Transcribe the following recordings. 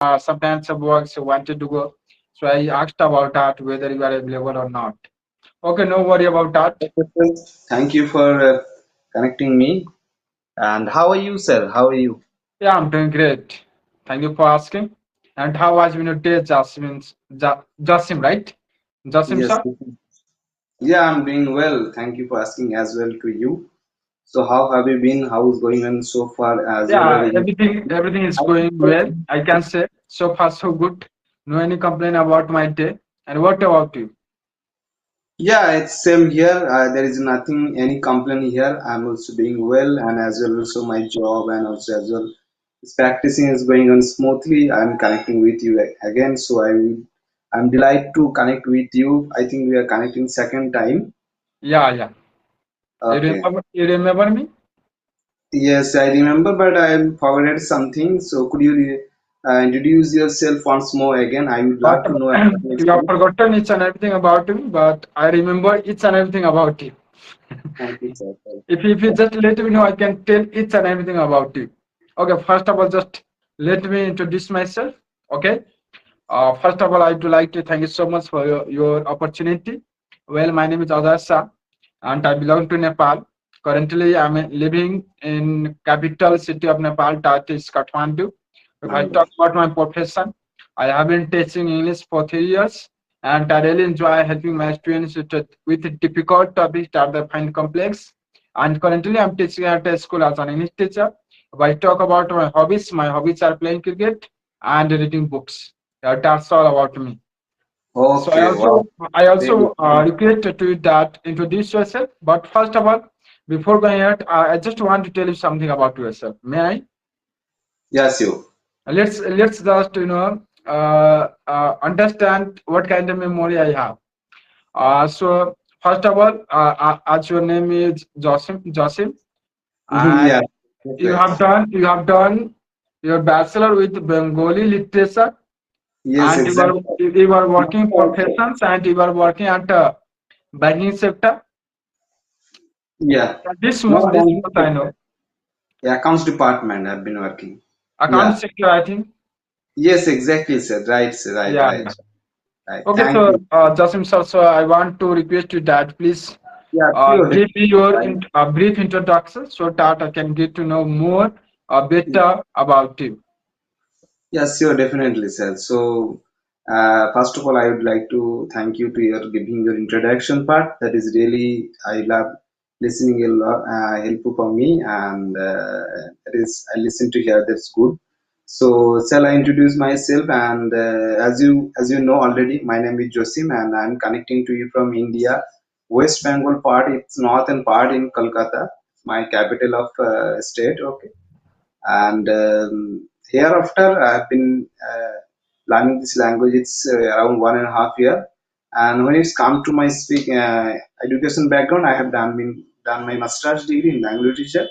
some kinds of works I wanted to go. So I asked about that whether you are available or not. Okay, no worry about that. Thank you for connecting me. And how are you, sir? How are you? Yeah, I'm doing great. Thank you for asking. And how has been your day, Jasmine? Jasim, right? Jasim, Yes. sir? Yeah, I'm doing well. Thank you for asking as well to you. So how have you been? How is going on so far as well? Yeah, everything is going well. I can say so far so good. No any complaint about my day. And what about you? Yeah, it's same here. There is nothing, any complaint here. I'm also doing well, and as well also my job and also as well this practicing is going on smoothly. I'm connecting with you again, so I'm delighted to connect with you. I think we are connecting second time. Yeah, yeah. Okay. You remember me? Yes, I remember, but I forgot something. So could you introduce yourself once more again? I would But love to know about your you have experience. forgotten each and everything about me, but I remember each and everything about you. Thank you, sir. If you just let me know, I can tell each and everything about you. Okay, first of all, just let me introduce myself. Okay. First of all, I would like to thank you so much for your opportunity. Well, my name is Adar, and I belong to Nepal. Currently, I'm living in capital city of Nepal, that is Kathmandu. If I talk about my profession, I have been teaching English for 3 years, and I really enjoy helping my students with difficult topics that they find complex. And currently, I'm teaching at a school as an English teacher. If I talk about my hobbies are playing cricket and reading books. That's all about me. So I Okay, wow. also I Really? also requested to you that introduce yourself. But first of all, before going ahead, I just want to tell you something about yourself. May I? Yes, you. Let's just understand what kind of memory I have. So first of all, as your name is Josim, and Yeah, you perfect. have done your bachelor with Bengali literature, Yes, and exactly. you are working professions, and you are working at banking sector. Yeah. No, This much I know. yeah, accounts department I've been working. Account Yeah. sector, I think. Yes, exactly, sir. Right, sir. Right, Yeah, right, yeah. right. Okay, Thank so you. Jasim sir, so I want to request you that please Yeah, sure. give me your Definitely. brief introduction so that I can get to know more better about you. Yes, sure, definitely, sir. So, first of all, I would like to thank you to your giving your introduction part. That is really I love listening a lot, helpful for me, and that is I listen to hear that's good. So, shall I introduce myself? And as you know already, my name is Josim, and I'm connecting to you from India, West Bengal part. It's northern part in Kolkata, my capital of state. Okay, and hereafter I have been learning this language. It's around 1.5 year, and when it's come to my speak education background, I have done my master's degree in language teacher,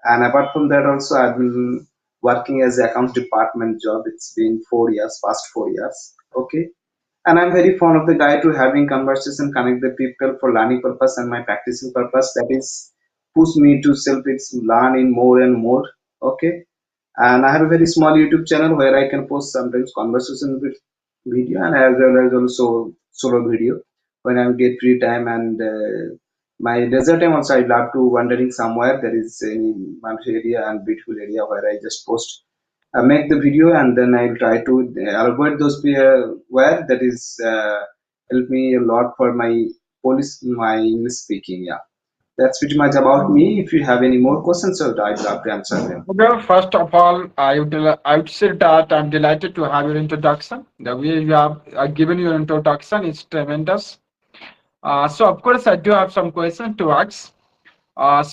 and apart from that also I've been working as accounts department job. It's been 4 years, past 4 years. Okay, and I'm very fond of the guy to having conversation, connect the people for learning purpose and my practicing purpose. That is push me to self it's learn in more and more. Okay, and I have a very small YouTube channel where I can post sometimes conversation with video and as well as also solo video when I get free time and my desert time also I love to wandering somewhere there is any mountain area and beautiful area where I just post make the video and then I'll try to avoid those where that is help me a lot for my police my English speaking. Yeah, that's pretty much about me. If you have any more questions, so I'd love to answer them. Okay, first of all, I would say that I'm delighted to have your introduction. The way you have given your introduction is tremendous. So of course, I do have some questions to ask.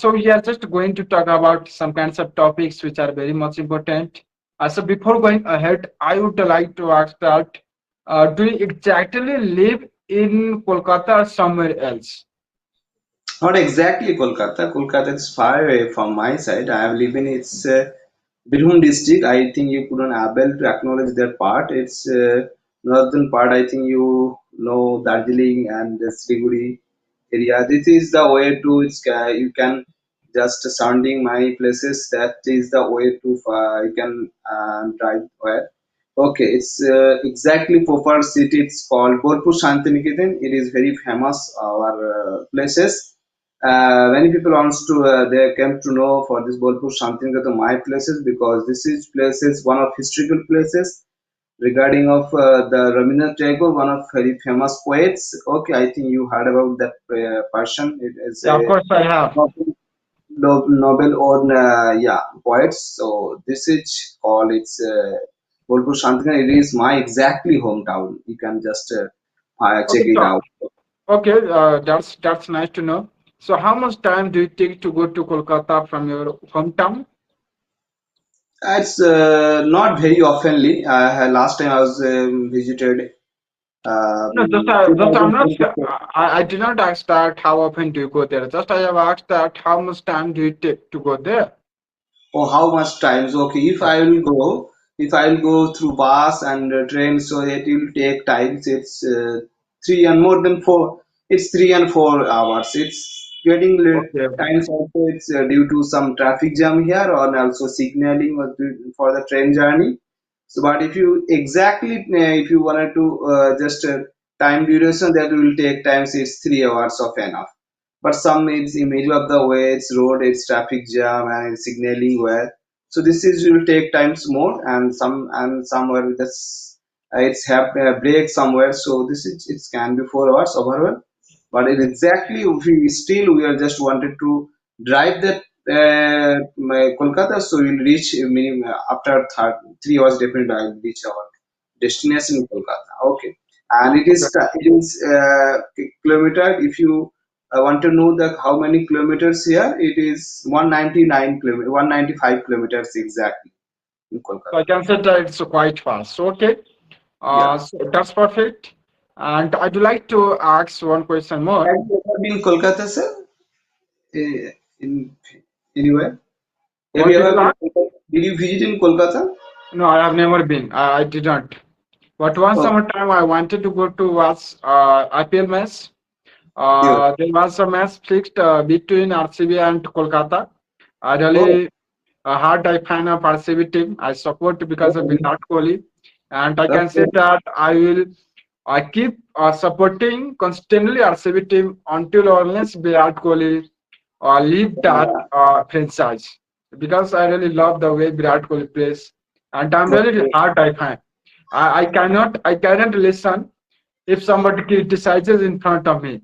So we are just going to talk about some kinds of topics which are very much important. So before going ahead, I would like to ask that do you exactly live in Kolkata or somewhere else? Not exactly Kolkata. Kolkata is far away from my side. I have lived in its Birhum district. I think you couldn't able to acknowledge that part. It's northern part. I think you know Darjeeling and the Siliguri area. This is the way to it's you can just surrounding my places. That is the way to you can drive where. Okay, it's exactly proper city. It's called Bolpur Shantiniketan. It is very famous. Our places. Many people wants to they came to know for this Bolpur Shantiniketan my places because this is places one of historical places regarding of the Rabindranath Tagore, one of very famous poets. Okay, I think you heard about that person. It is Yeah, of a course I have. Nobel or yeah poets. So this is called it's Bolpur Shantina. It is my exactly hometown. You can just check Okay, it so out. okay, that's nice to know. So how much time do you take to go to Kolkata from your hometown? It's not very oftenly. Last time I was visited No, just I'm not. 2024. I did not ask that how often do you go there. Just I have asked that how much time do you take to go there? Oh, how much times? Okay, if I will go through bus and train, so it will take times. It's three and more than four. It's 3 and 4 hours. It's getting late Okay, times also. It's due to some traffic jam here, or also signaling for the train journey. So, but if you exactly if you wanted to just time duration, that will take times. It's 3 hours of enough, but some it's in middle of the way, it's road, it's traffic jam and it's signaling where, so this is will take times more, and somewhere with this it's have break somewhere, so this is it can be 4 hours overall. But it exactly if we still we are just wanted to drive that Kolkata, so we'll reach minimum after 3 hours definitely I will reach our destination in Kolkata. Okay, and okay. it is kilometer. If you want to know the how many kilometers here, it is 199 kilometer, 195 kilometers exactly in So I Kolkata. can say that it's quite fast. So, okay, Yeah. so that's perfect. And I'd like to ask one question more. Have you ever been Kolkata, sir? In anywhere? Have What you did ever you been? ask? Did you visit in Kolkata? No, I have never been. I didn't. But one Oh, summer time I wanted to go to watch IPL match. yeah. There was a match fixed between RCB and Kolkata. I Oh, really hard I fan of RCB team. I support because of okay. Virat Kohli, and I can say Okay. that I keep supporting constantly RCB team until or unless Virat Kohli leave that Yeah. franchise because I really love the way Virat Kohli plays, and I'm really Okay. hard I fan. I cannot listen if somebody criticizes in front of me.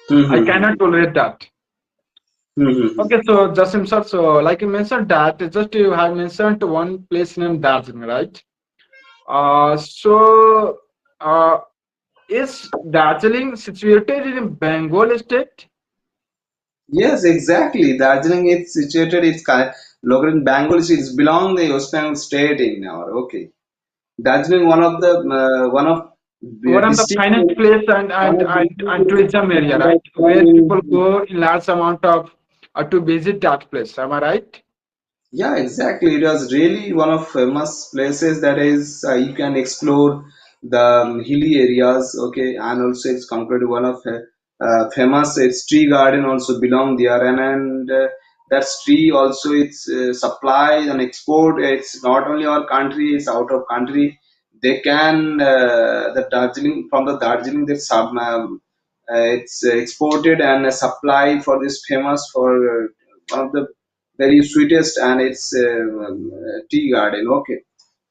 I cannot Mm-hmm. tolerate that. Mm-hmm. Okay, so Jasim sir, so like you mentioned that just you have mentioned one place named Darjeeling, right? So is Darjeeling situated in Bengal state? Yes, exactly. Darjeeling is situated. It's located in Bengal. It's belong the West Bengal state in our. Okay. Darjeeling one of One the of the district, finest place and one and of and, district and tourism is area, right? Where people understanding. go in large amount of to visit that place. Am I right? Yeah, exactly. It was really one of famous places that is you can explore the hilly areas. Okay, and also it's compared to one of famous it's tree garden also belong there, and that tree also it's supply and export. It's not only our country; it's out of country. They can the Darjeeling from the Darjeeling they it's exported and supply for this famous for one of the very sweetest and it's tea garden. Okay,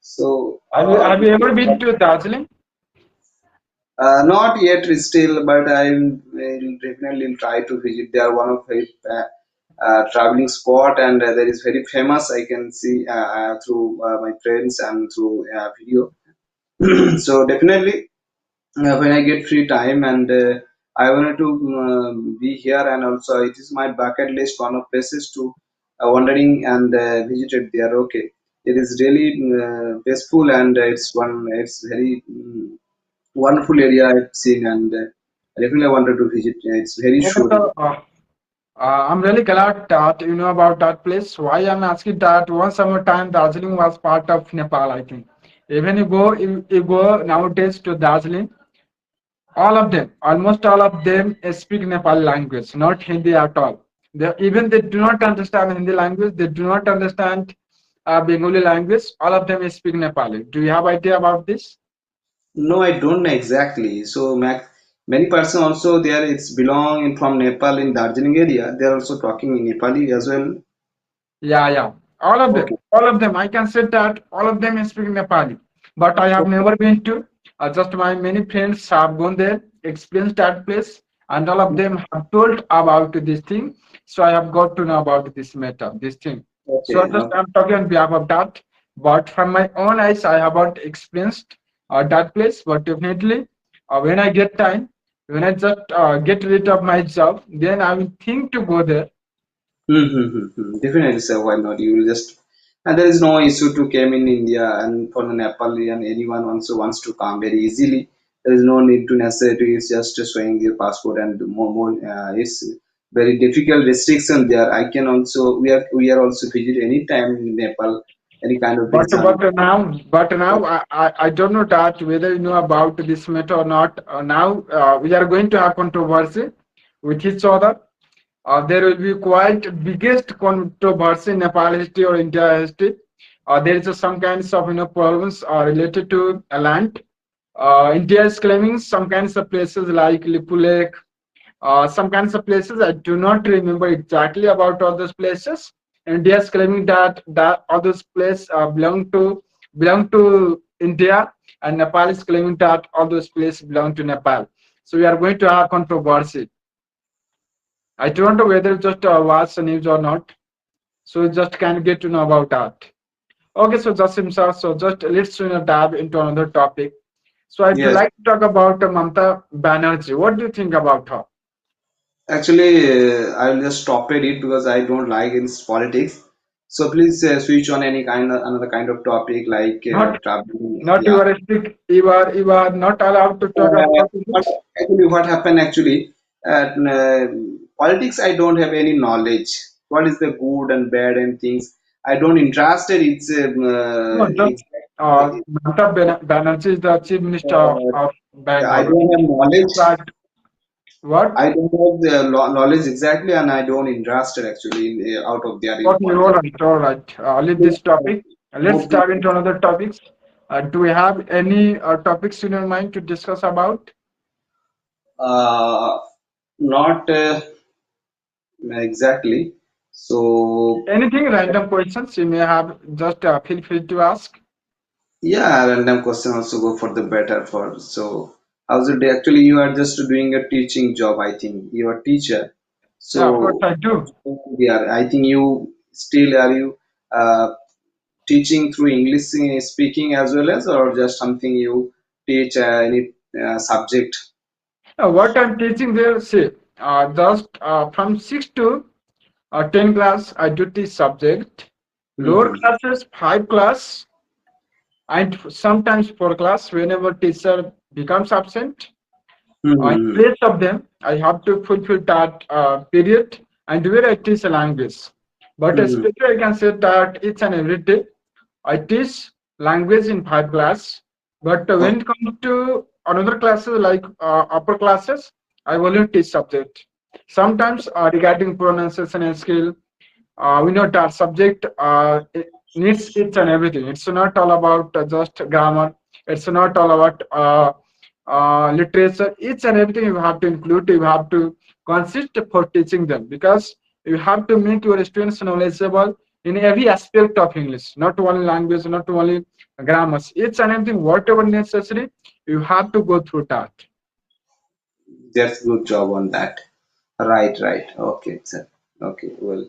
so Have you ever been to Darjeeling? not yet still, but I will definitely try to visit. They are one of a traveling spot, and there is very famous. I can see through my friends and through video. So definitely when I get free time and I wanted to be here, and also it is my bucket list one of places to wandering and visited there. Okay, it is really peaceful and it's very wonderful area I've seen, and I definitely wanted to visit. It's very Okay, sure. so I'm really glad that you know about that place. Why I'm asking that one summer time Darjeeling was part of Nepal, I think. Even you go nowadays to Darjeeling, all of them, almost all of them speak Nepali language, not Hindi at all. Even they do not understand Hindi language. They do not understand Bengali language. All of them speak Nepali. Do you have idea about this? No, I don't know exactly. So many person also there it's belong from Nepal in Darjeeling area. They are also talking in Nepali as well. Yeah, yeah. All of them. Okay. All of them. I can say that all of them speak Nepali. But I have Okay. never been to. Just my many friends have gone there, experienced that place, and all of them have told about this thing. So I have got to know about this matter, this thing. So Okay. just Okay. I'm talking on behalf of that. But from my own eyes, I haven't experienced that place. But definitely, when I get time, when I just get rid of my job, then I will think to go there. Definitely, sir. Why not? You will just and there is no issue to came in India and for the Nepalian anyone also wants to come very easily. There is no need to necessarily it's just showing your passport and more. It's very difficult restriction there. I can also we are also visit any time in Nepal any kind of But reason. but now I don't know that whether you know about this matter or not. Now we are going to have controversy with each other. There will be quite biggest controversy in Nepal history or India history. There is some kinds of problems related to land. India is claiming some kinds of places like Lipu Lake, some kinds of places. I do not remember exactly about all those places. India is claiming that all those places belong to India, and Nepal is claiming that all those places belong to Nepal. So we are going to have controversy. I don't know whether just watch the news or not. So just can get to know about that. Okay, so Jasim sir, so just let's dive into another topic. So I'd Yes. like to talk about Mamata Banerjee. What do you think about her? Actually, I'll just stop at it because I don't like its politics. So please switch on any kind of another kind of topic like Not traveling. not you Yeah. are strict. You are not allowed to talk Uh, about what, this. actually, what happened actually? Politics, I don't have any knowledge. What is the good and bad and things? I don't interested. No, just Mamata Banerjee is the chief minister Uh, of I Bangalore. don't have knowledge. But what? I don't have the knowledge exactly, and I don't interested actually in, out of their in Okay, all politics. right, all right. Leave this topic. Let's Mostly, dive into another topics. Do we have any topics in your mind to discuss about? uh, not exactly. So Anything random questions you may have, just feel free to ask. yeah, random question also go for the better for. So how's the day? Actually, you are just doing a teaching job. I think you are teacher. Yeah, of course So I do. yeah, I think you still are you teaching through English speaking as well as or just something you teach any subject. What I'm teaching there, see, just from 6 to 10 class, I do teach subject. Lower Mm-hmm. classes, 5 class, and sometimes 4 class whenever teacher becomes absent. In Mm-hmm. place of them, I have to fulfill that period and where I teach a language. But Mm-hmm. especially I can say that each and every day I teach language in 5 class. But when Okay. it comes to another classes like upper classes, I only teach subject. Sometimes regarding pronunciation and skill, we know that subject it needs each and everything. It's not all about just grammar. It's not all about literature. Each and everything you have to include. You have to consist for teaching them because you have to make your students knowledgeable in every aspect of English, not only language, not only grammars. Each and everything, whatever necessary, you have to go through that. That's good job on that. Right, right. Okay, sir. Okay, well.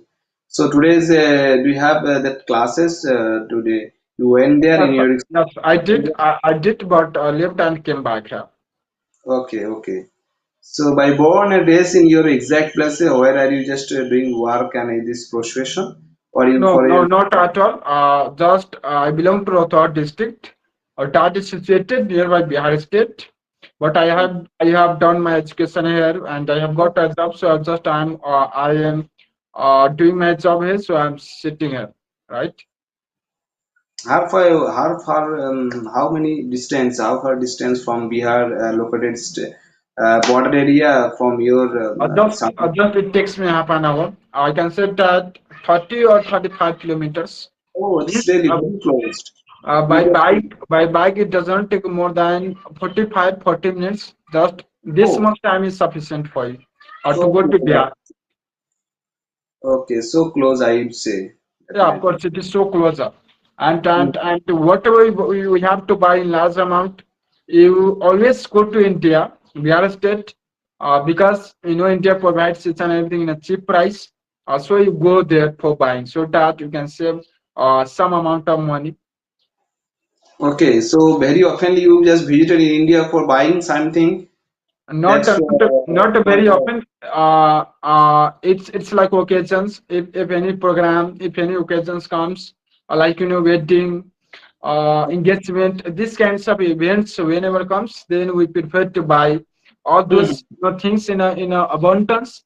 So today's do you have that classes today? You went there Yes, in sir. your Yes, I did. I did, but left and came back here. okay, okay. So by born a days in your exact place, where are you just doing work and this profession, or you No, for no, your not at all. Just I belong to Rohtak district. Rohtak is situated nearby Bihar state. But I have done my education here and I have got a job. So I am doing my job here. So I'm sitting here, right? how many distance, how far distance from Bihar located border area from your Just it takes me half an hour. I can say that 30 or 35 kilometers. Oh, Yes, it's really very closed. You just, by bike it doesn't take more than 40 minutes. Just this oh, much time is sufficient for you to go okay, to Bihar. okay, so close, I would say, Yeah, of definitely. course, it is so closer. Mm. And whatever we have to buy in large amount, you always go to India, Bihar state, because India provides each and everything in a cheap price. So you go there for buying, so that you can save some amount of money. Okay, so very often you just visited in India for buying something. Not That's not not very often. It's like occasions. If any program, if any occasions comes, like wedding, engagement, these kinds of events, whenever comes, then we prefer to buy all those Mhm. things in a abundance.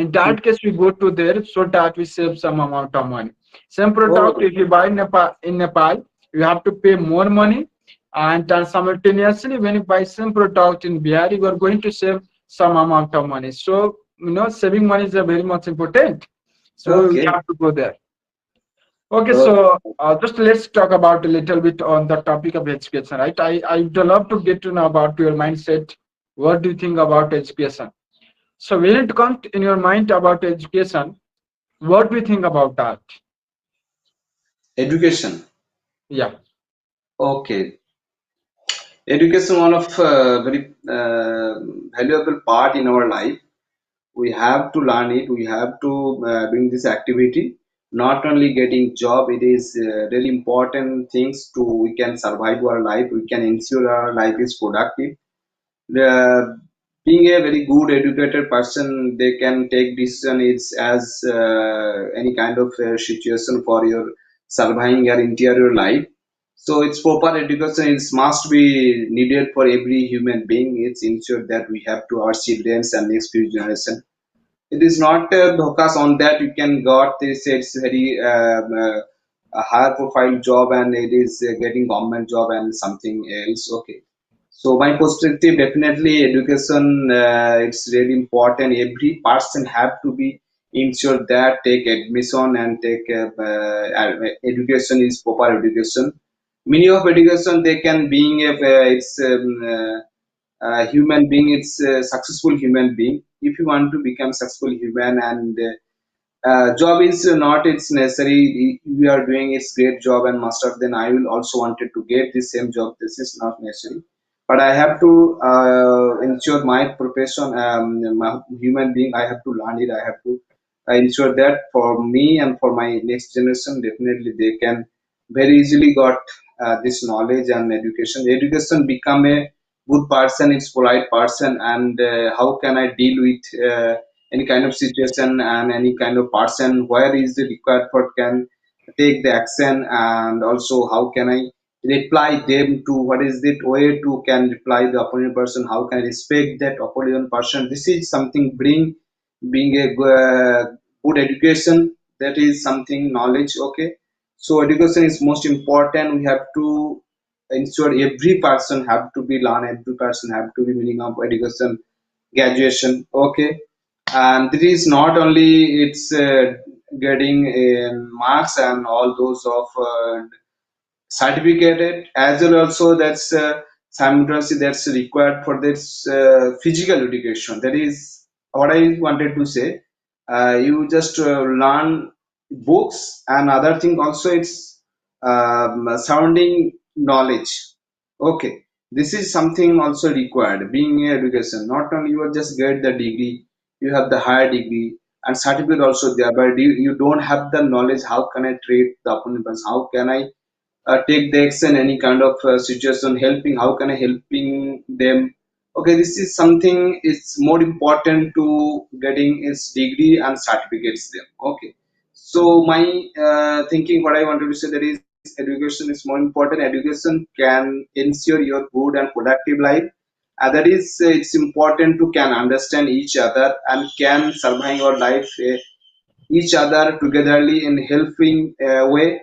In that case, we go to there so that we save some amount of money. Same product, Oh, if you buy in Nepal, you have to pay more money, and simultaneously, when you buy same product in Bihar, you are going to save some amount of money. So, saving money is very much important. So, we okay. have to go there. Okay, Oh, so just let's talk about a little bit on the topic of education, right? I would love to get to know about your mindset. What do you think about education? So, when it comes in your mind about education, what do you think about that? education. Yeah, Okay. Education, one of very valuable part in our life. We have to learn it. We have to doing this activity. Not only getting job, it is really important things to we can survive our life. We can ensure our life is productive. Being a very good educated person, they can take decision is as any kind of situation for your surviving your interior life. So it's proper education is must be needed for every human being. It's ensured that we have to our childrens and next few generation. It is not focus on that you can got this. It's very a higher profile job and it is getting government job and something else. Okay, so my perspective, definitely education, it's really important. Every person have to be ensured that take admission and take education is proper education. Many of education they can being a it's human being, it's a successful human being. If you want to become successful human and job is not it's necessary we are doing its great job and master, then I will also wanted to get the same job. This is not necessary, but I have to ensure my profession, my human being, I have to learn it. I have to ensure that for me and for my next generation, definitely they can very easily got this knowledge and education become a good person, it's polite person, and how can I deal with any kind of situation and any kind of person where is the required for can take the action, and also how can I reply them to what is the way to can reply the opponent person, how can I respect that opponent person. This is something bring being a good education, that is something knowledge. Okay, so education is most important. We have to ensure every person have to be learn, every person have to be meaning of education, graduation. Okay, and this is not only it's getting marks and all those of certificated, as well also that's simultaneously that's required for this physical education. That is what I wanted to say. You just learn books and other thing also, it's sounding knowledge. Okay, this is something also required being in education. Not only you are just get the degree, you have the higher degree and certificate also there, but you don't have the knowledge. How can I treat the opponent person? How can I take the action any kind of situation, helping, how can I helping them. Okay, this is something it's more important to getting its degree and certificates them. Okay, so my thinking, what I wanted to say, that is education is more important. Education can ensure your good and productive life, that is it's important to can understand each other and can survive your life each other togetherly in helping way.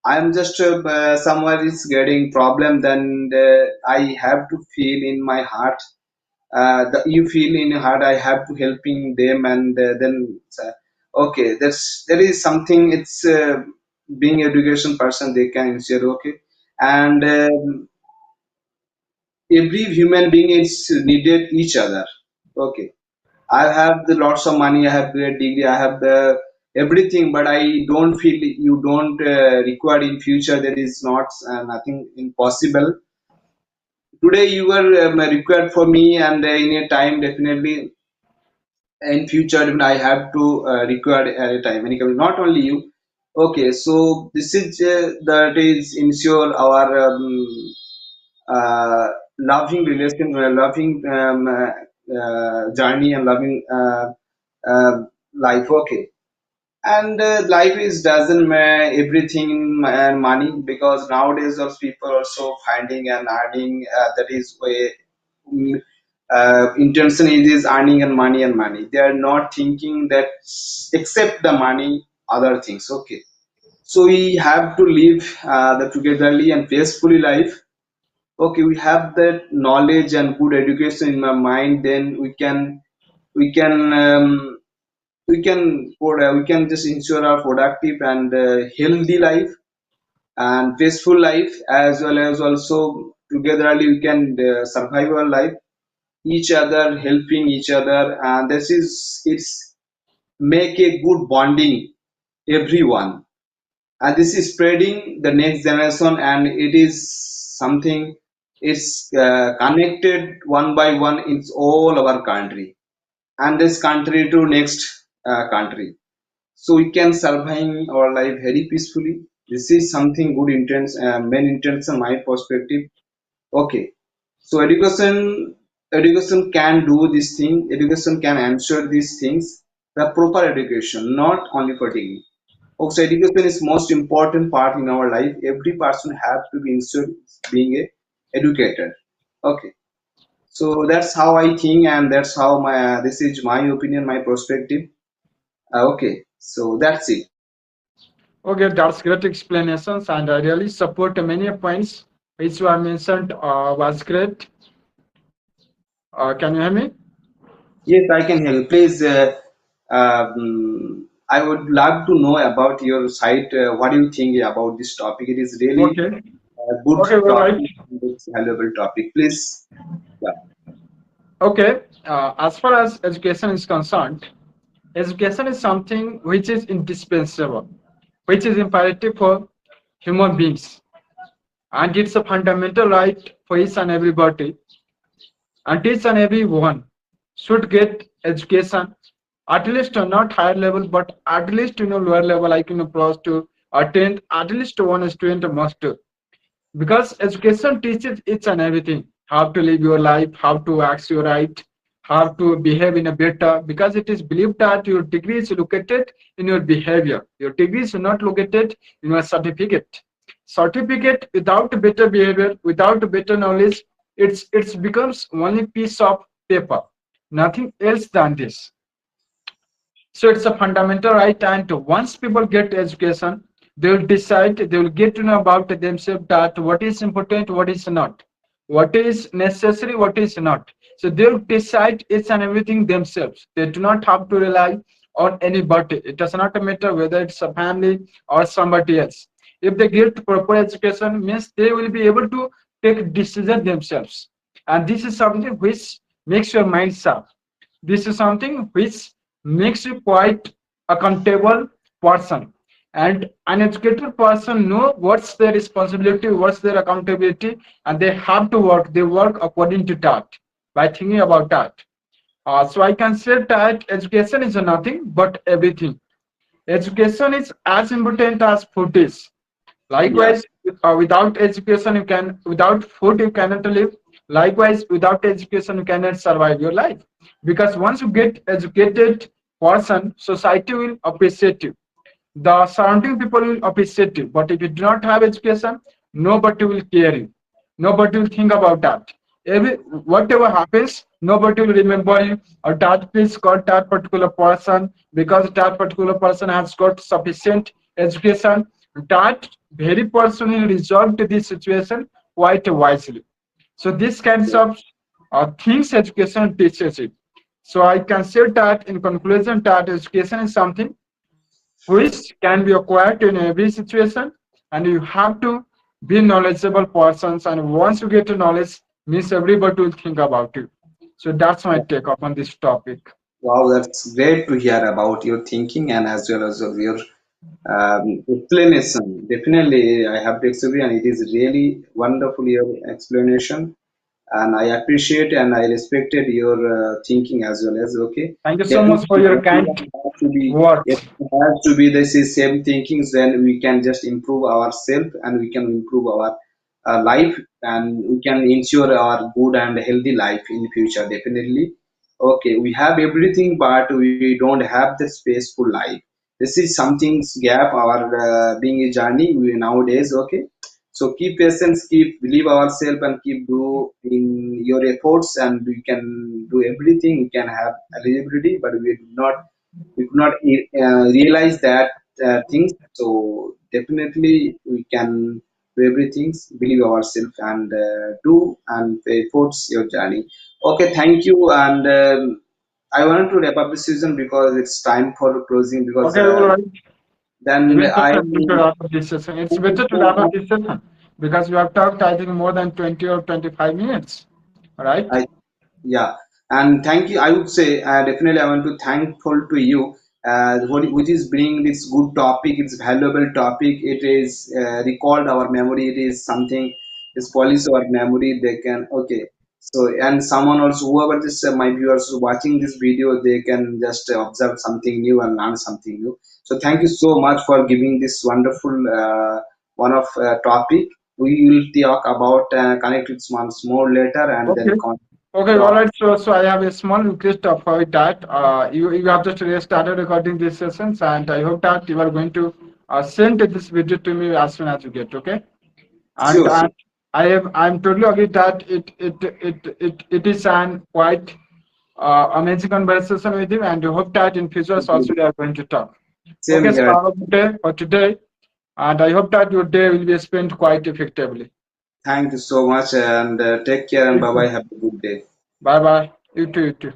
I'm just somewhere is getting problem, then I have to feel in my heart. You feel in your heart. I have to helping them, and then okay, that is something. It's being education person, they can ensure. Okay, and every human being is needed each other. Okay, I have the lots of money, I have great degree, I have the everything, but I don't feel you don't require in future. There is not nothing impossible. Today you were required for me, and in a time definitely in future even I have to require at a time. Not only you. Okay, so this is that is ensure our loving relation, loving journey, and loving life. Okay, and life is doesn't everything and money, because nowadays those people also finding and earning. That is way mm, intention is earning and money. They are not thinking that except the money, other things. Okay, so we have to live the togetherly and peacefully life. Okay, we have that knowledge and good education in my mind, then we can we can just ensure our productive and healthy life and peaceful life, as well as also togetherly we can survive our life, each other helping each other, and this is it's make a good bonding everyone, and this is spreading the next generation, and it is something, it's connected one by one in all our country, and this country to next country, so we can survive our life very peacefully. This is something good intense, main intention my perspective. Okay, so education can do this thing, education can answer these things, the proper education, not only for degree. Also, education is most important part in our life. Every person have to be insured being a educated. Okay, so that's how I think, and that's how my this is my opinion, my perspective. Okay, so that's it. Okay, that's great explanations, and I really support many points which were mentioned. Was great. Can you hear me? Yes, I can help. Please, I would love to know about your site. What do you think about this topic? It is really Okay. a good Okay, all right. topic, it's valuable topic. Please, yeah, Okay. As far as education is concerned, education is something which is indispensable, which is imperative for human beings, and it's a fundamental right for each and everybody, and each and everyone should get education, at least not higher level, but at least lower level, like plus to attend at least one student must do. Because education teaches each and everything, how to live your life, how to act your right, how to behave in a better, because it is believed that your degree is located in your behavior, your degree is not located in your certificate without better behavior, without better knowledge, it's becomes only piece of paper, nothing else than this. So it's a fundamental right, and once people get education, they will decide, they will get to know about themselves that what is important, what is not, what is necessary, what is not. So they will decide each and everything themselves. They do not have to rely on anybody. It does not matter whether it's a family or somebody else. If they get proper education, means they will be able to take decision themselves. And this is something which makes your mind sharp. This is something which makes you quite accountable person. And an educated person know what's their responsibility, what's their accountability, and they have to work. They work according to that by thinking about that. So I can say that education is nothing but everything. Education is as important as food is. yeah, Likewise, without education, without food, you cannot live. Likewise, without education, you cannot survive your life. Because once you get educated person, society will appreciate you. The surrounding people will appreciate you. But if you do not have education, nobody will care you. Nobody will think about that. Whatever happens, nobody will remember you, or that place got that particular person, because that particular person has got sufficient education. That very person will resolve to this situation quite wisely. So these kinds of things education teaches it. So I can say that in conclusion that education is something which can be acquired in every situation, and you have to be knowledgeable persons, and once you get to knowledge means everybody will think about you. So that's my take upon this topic. Wow, that's great to hear about your thinking and as well as of your explanation. Definitely, I have to disagree, and it is really wonderful your explanation, and I appreciate and I respected your thinking as well as okay. Thank you so much for Definitely, your kind everyone has to be it words. has to be the same thinkings. Then we can just improve ourselves and we can improve our life and we can ensure our good and healthy life in future. Definitely, okay. We have everything, but we don't have the space for life. This is something's gap our being a journey nowadays. Okay, so keep patience, keep believe ourselves, and keep do in your efforts, and we can do everything. We can have eligibility, but we could not realize that things. So definitely we can do everything. Believe ourselves and do and efforts your journey. Okay, thank you. And I wanted to wrap up the season because it's time for closing. Because Okay, all right. then Even though I I'm going to wrap up this session, it's thank you better to so wrap up much. this session because we have talked, I think, more than 20 or 25 minutes. All right. I Yeah, and thank you. I would say definitely I want to thankful to you, which is bringing this good topic. It's valuable topic. It is recalled our memory. It is something is polish our memory. They can okay. So and someone also whoever this my viewers watching this video, they can just observe something new and learn something new. So thank you so much for giving this wonderful one of topic. We will talk about connect with once more later and Okay. then Okay, all talk. right. So I have a small request of that. You have just restarted recording these sessions, and I hope that you are going to send this video to me as soon as you get. Okay. And, Sure, sure. and I'm totally agree that it is an quite amazing conversation with you, and I hope that in future also we are going to talk. Same Okay, so here. have a good day for today, and I hope that your day will be spent quite effectively. Thank you so much and take care and bye bye. Have a good day. Bye bye. You too. You too.